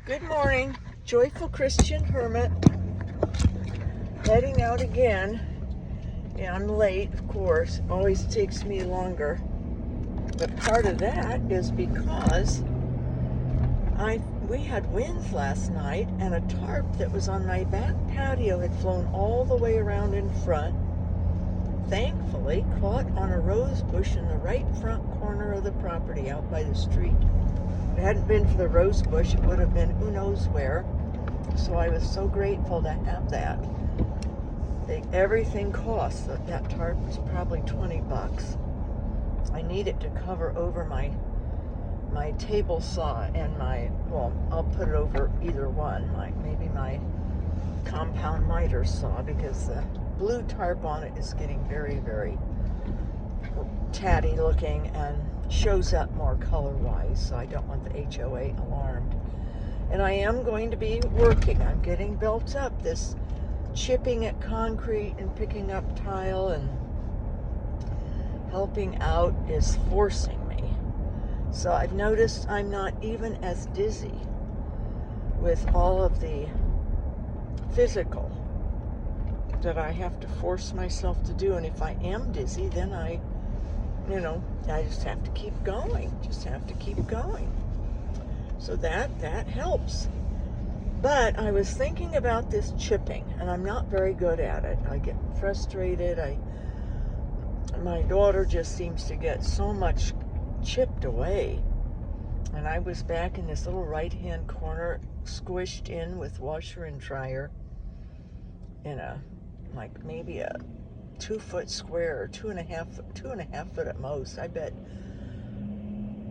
Good morning, Joyful Christian Hermit, heading out again. Yeah, I'm late, of course. Always takes me longer. But part of that is because we had winds last night, and a tarp that was on my back patio had flown all the way around in front. Thankfully, caught on a rose bush in the right front corner of the property out by the street. If it hadn't been for the rose bush, it would have been who knows where. So I was so grateful to have that. Everything costs. That tarp was probably $20. I need it to cover over my table saw and I'll put it over either one. Maybe my compound miter saw, because the blue tarp on it is getting very, very tatty looking and shows up more color-wise, so I don't want the HOA alarmed. And I am going to be working. I'm getting built up. This chipping at concrete and picking up tile and helping out is forcing me. So I've noticed I'm not even as dizzy with all of the physical that I have to force myself to do. And if I am dizzy, then I just have to keep going. So that helps. But I was thinking about this chipping, and I'm not very good at it. I get frustrated. My daughter just seems to get so much chipped away. And I was back in this little right-hand corner, squished in with washer and dryer in maybe a 2-foot square, or 2.5 foot at most. I bet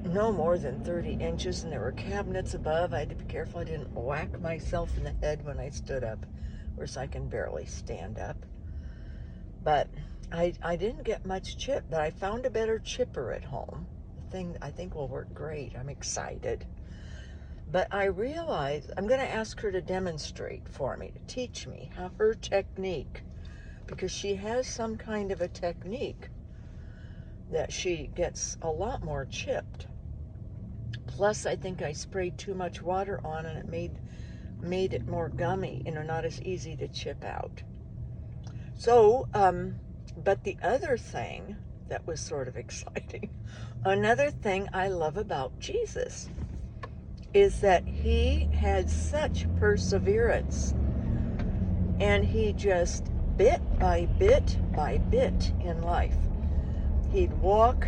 no more than 30 inches, and there were cabinets above. I had to be careful I didn't whack myself in the head when I stood up. Of course, I can barely stand up. But I didn't get much chip, but I found a better chipper at home. The thing I think will work great. I'm excited. But I realized I'm going to ask her to demonstrate for me, to teach me how her technique, because she has some kind of a technique that she gets a lot more chipped. Plus, I think I sprayed too much water on, and it made it more gummy, not as easy to chip out. So, but the other thing that was sort of exciting, another thing I love about Jesus is that he had such perseverance, and he just bit by bit by bit in life. He'd walk,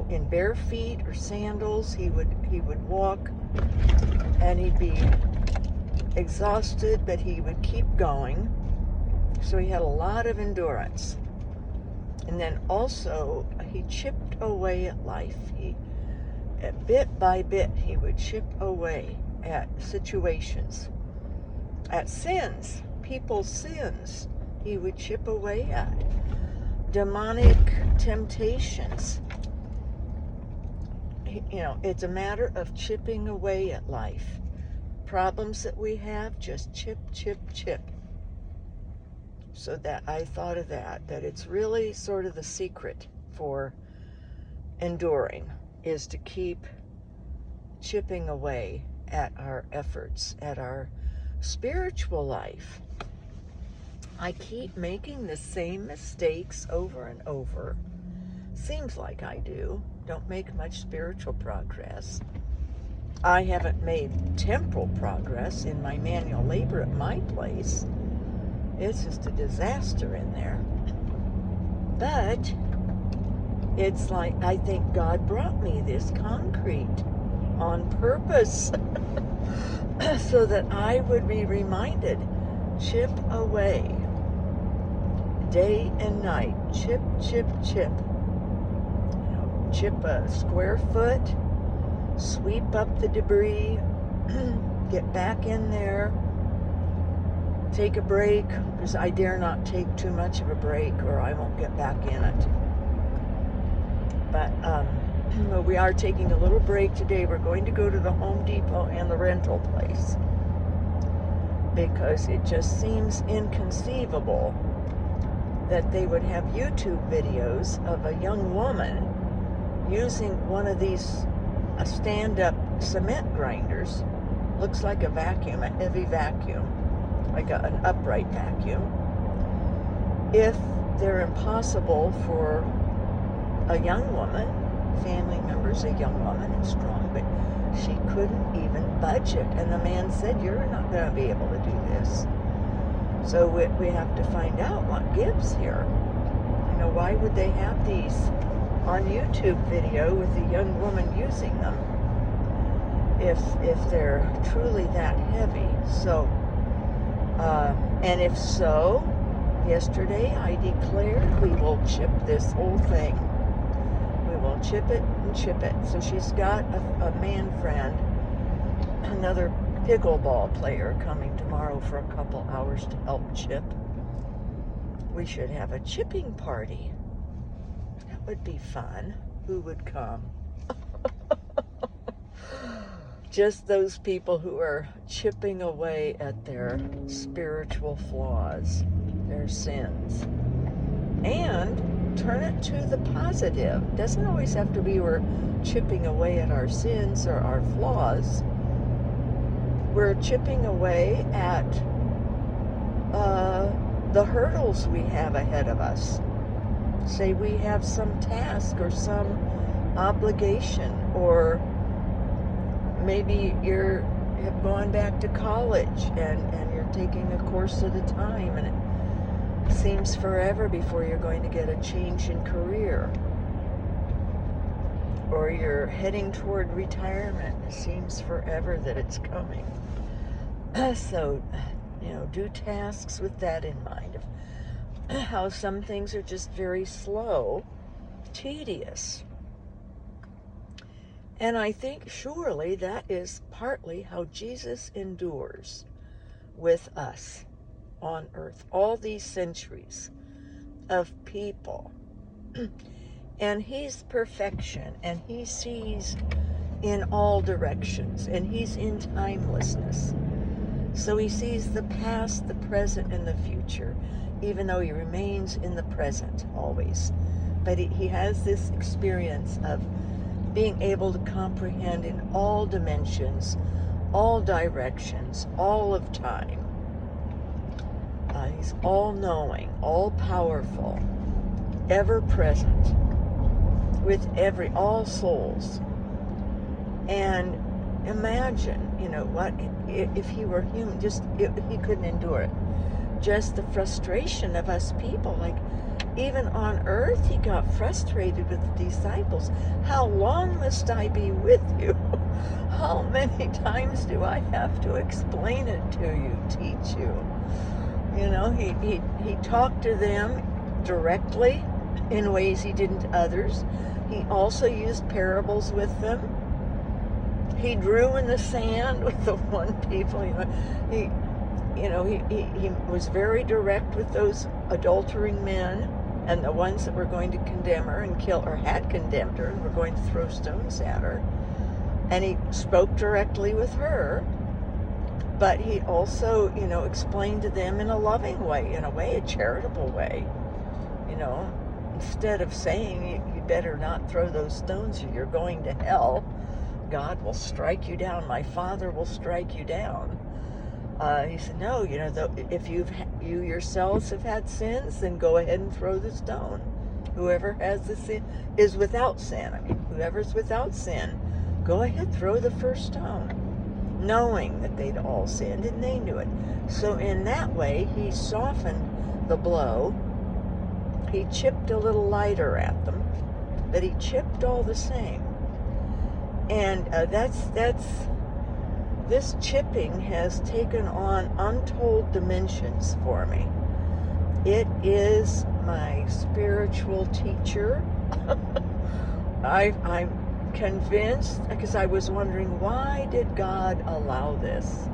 in bare feet or sandals. He would walk, and he'd be exhausted, but he would keep going. So he had a lot of endurance. And then also, he chipped away at life. Bit by bit, he would chip away at situations, at sins, people's sins. He would chip away at demonic temptations. It's a matter of chipping away at life. Problems that we have, just chip, chip, chip. So that I thought of that it's really sort of the secret for enduring, is to keep chipping away at our efforts, at our spiritual life. I keep making the same mistakes over and over. Seems like I do. Don't make much spiritual progress. I haven't made temporal progress in my manual labor at my place. It's just a disaster in there. But it's like, I think God brought me this concrete on purpose so that I would be reminded, chip away, day and night, chip, chip, chip. Chip a square foot, sweep up the debris, get back in there, take a break, because I dare not take too much of a break or I won't get back in it. But we are taking a little break today. We're going to go to the Home Depot and the rental place, because it just seems inconceivable that they would have YouTube videos of a young woman using one of these stand-up cement grinders looks like a vacuum, a heavy vacuum, like an upright vacuum. If they're impossible for a young woman, family member's a young woman and strong, but she couldn't even budget. And the man said, you're not going to be able to do this. So we have to find out what gives here. You know, why would they have these on YouTube video with a young woman using them if they're truly that heavy? So, and if so, yesterday I declared we will chip this whole thing. We will chip it and chip it. So she's got a man friend, another pickleball player, coming tomorrow for a couple hours to help chip. We should have a chipping party. That would be fun. Who would come? Just those people who are chipping away at their spiritual flaws, their sins. And turn it to the positive. It doesn't always have to be we're chipping away at our sins or our flaws. We're chipping away at the hurdles we have ahead of us. Say we have some task or some obligation, or maybe you have gone back to college and you're taking a course at a time, and it seems forever before you're going to get a change in career. Or you're heading toward retirement. It seems forever that it's coming. So, you know, do tasks with that in mind. How some things are just very slow, tedious. And I think surely that is partly how Jesus endures with us on earth, all these centuries of people. And he's perfection, and he sees in all directions, and he's in timelessness. So he sees the past, the present, and the future, even though he remains in the present always. But he has this experience of being able to comprehend in all dimensions, all directions, all of time. He's all-knowing, all-powerful, ever-present, with all souls. And imagine, you know, what if he were human, he couldn't endure it. Just the frustration of us people, like even on earth he got frustrated with the disciples. How long must I be with you? How many times do I have to explain it to you, teach you? You know, he talked to them directly in ways he didn't to others. He also used parables with them. He drew in the sand with the one people. He was very direct with those adultering men and the ones that were going to condemn her and kill, or had condemned her and were going to throw stones at her. And he spoke directly with her, but he also, you know, explained to them in a loving way, in a way, a charitable way. You know, instead of saying, you better not throw those stones or you're going to hell. God will strike you down. My Father will strike you down. He said, no, you know, if you yourselves have had sins, then go ahead and throw the stone. Whoever has the sin is without sin. I mean, whoever's without sin, go ahead, throw the first stone. Knowing that they'd all sinned, and they knew it. So in that way, he softened the blow. He chipped a little lighter at them, but he chipped all the same. And this chipping has taken on untold dimensions for me. It is my spiritual teacher. I'm convinced, because I was wondering, why did God allow this?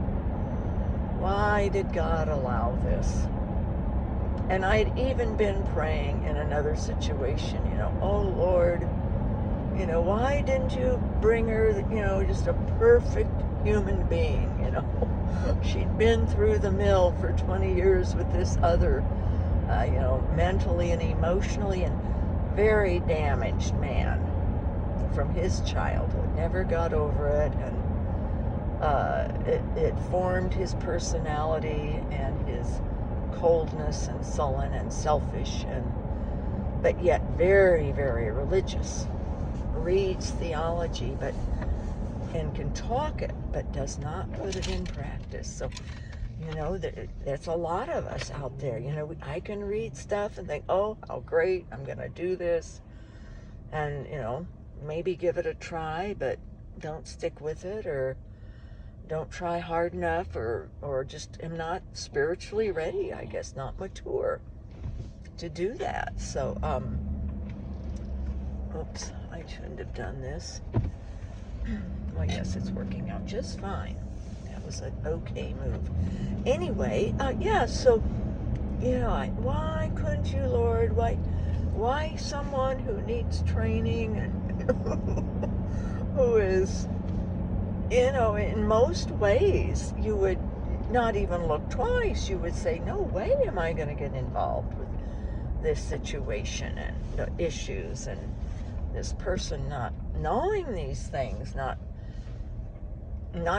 Why did God allow this? And I'd even been praying in another situation, you know, oh Lord, you know, why didn't you bring her, you know, just a perfect human being, you know? She'd been through the mill for 20 years with this other, you know, mentally and emotionally and very damaged man from his childhood. Never got over it, and It formed his personality and his coldness and sullen and selfish, but yet very, very religious. Reads theology, and can talk it, but does not put it in practice. So, that's a lot of us out there. I can read stuff and think, oh, how great, I'm going to do this. And, maybe give it a try, but don't stick with it, or don't try hard enough, or just am not spiritually ready, I guess, not mature to do that. So, oops, I shouldn't have done this. Well, yes, it's working out just fine. That was an okay move. Anyway, so, why couldn't you, Lord? Why someone who needs training and who is, in most ways, you would not even look twice. You would say, no way am I going to get involved with this situation and the issues, and this person not knowing these things, not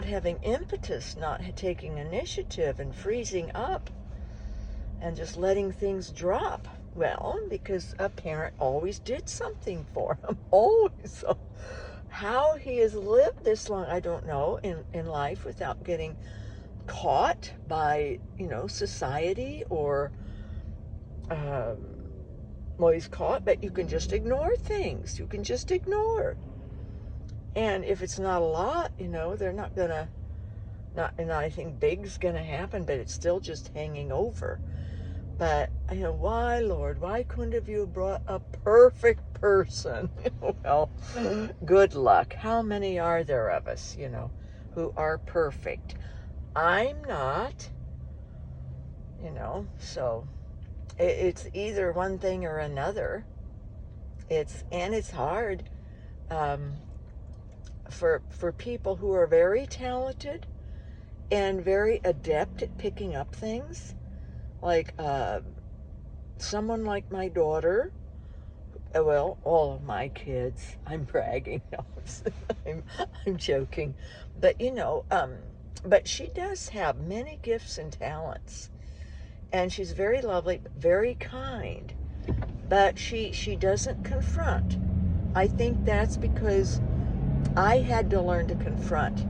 having impetus, not taking initiative, and freezing up and just letting things drop. Well, because a parent always did something for him, always. So how he has lived this long, I don't know, in life without getting caught by, society, or, well, he's caught, but you can just ignore things. You can just ignore. And if it's not a lot, they're not gonna, not anything big's gonna happen, but it's still just hanging over. But, why, Lord, why couldn't have you brought a perfect person? Well, good luck. How many are there of us, who are perfect? I'm not, so it's either one thing or another. It's hard for people who are very talented and very adept at picking up things. Like someone like my daughter, well, all of my kids. I'm bragging. No, I'm joking, but but she does have many gifts and talents, and she's very lovely, very kind. But she doesn't confront. I think that's because I had to learn to confront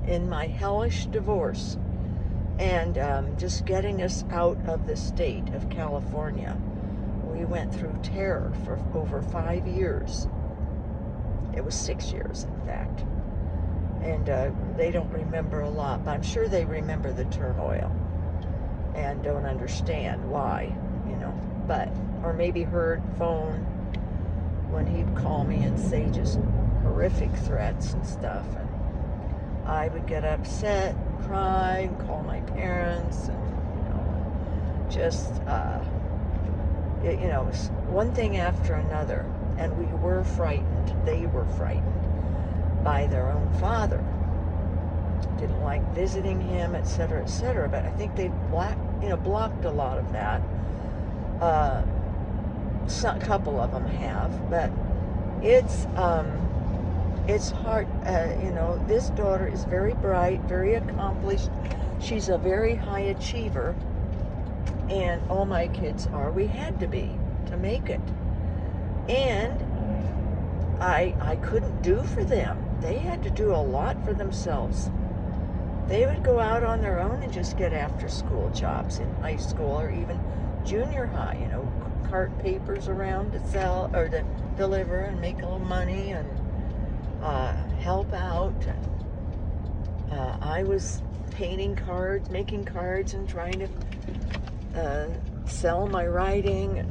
in my hellish divorce. And just getting us out of the state of California. We went through terror for over 5 years. It was 6 years, in fact. And they don't remember a lot, but I'm sure they remember the turmoil and don't understand why, But, or maybe heard phone when he'd call me and say just horrific threats and stuff. And I would get upset, cry, and call my parents, and just it was one thing after another. And we were frightened. They were frightened by their own father. Didn't like visiting him, etc., etc. But I think they blocked a lot of that. A couple of them have, but it's hard. This daughter is very bright, very accomplished. She's a very high achiever, and all my kids are. We had to be to make it, and I couldn't do for them. They had to do a lot for themselves. They would go out on their own and just get after-school jobs in high school or even junior high. Cart papers around to sell or to deliver and make a little money and help out. I was painting cards, making cards, and trying to sell my writing.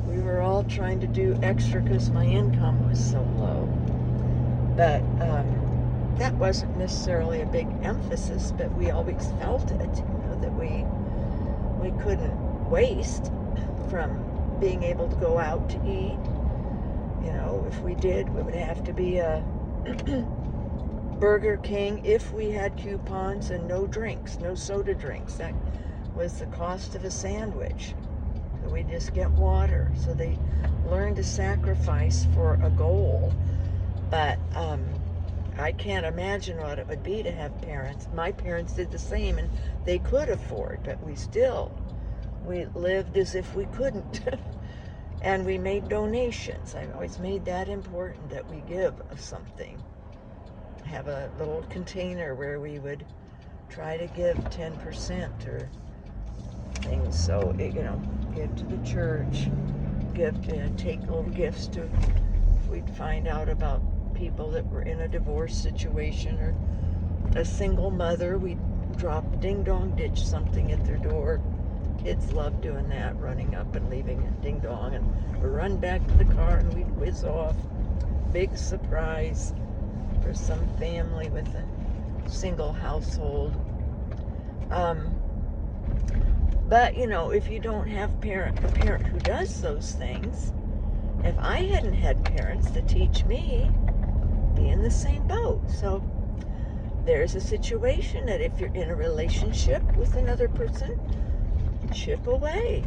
We were all trying to do extra because my income was so low. But that wasn't necessarily a big emphasis, but we always felt it, that we couldn't waste from being able to go out to eat. If we did, it would have to be a Burger King if we had coupons, and no drinks, no soda drinks. That was the cost of a sandwich. So we just get water. So they learn to sacrifice for a goal. But I can't imagine what it would be to have parents. My parents did the same, and they could afford, but we lived as if we couldn't. And we made donations. I've always made that important, that we give something. Have a little container where we would try to give 10% or things. So, give to the church, take little gifts to, if we'd find out about people that were in a divorce situation or a single mother, we'd drop ding dong ditch something at their door. Kids love doing that, running up and leaving a ding dong, and we run back to the car and we'd whiz off. Big surprise for some family with a single household. But if you don't have a parent who does those things, if I hadn't had parents to teach me, be in the same boat. So there's a situation that if you're in a relationship with another person, chip away.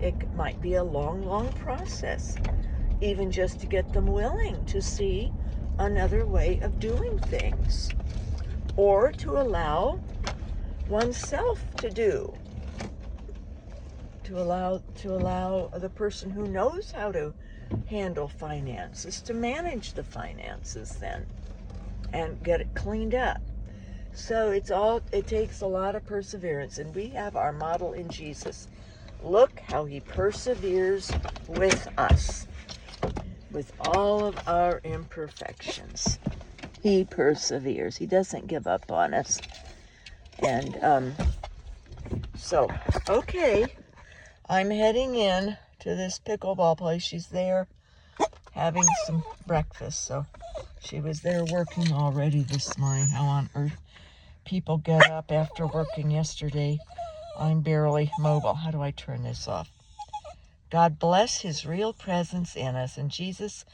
It might be a long, long process, even just to get them willing to see another way of doing things, or to allow oneself to allow the person who knows how to handle finances to manage the finances then and get it cleaned up. So it takes a lot of perseverance, and we have our model in Jesus. Look how he perseveres with us, with all of our imperfections. He perseveres. He doesn't give up on us. And okay, I'm heading in to this pickleball place. She's there having some breakfast. So she was there working already this morning. How on earth people get up after working yesterday? I'm barely mobile. How do I turn this off? God bless his real presence in us. And Jesus,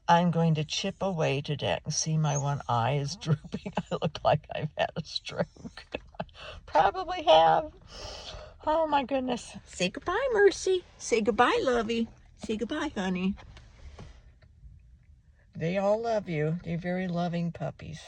I'm going to chip away today. And see, my one eye is drooping. I look like I've had a stroke. Probably have. Oh my goodness. Say goodbye, Mercy. Say goodbye, Lovey. Say goodbye, honey. They all love you. They're very loving puppies.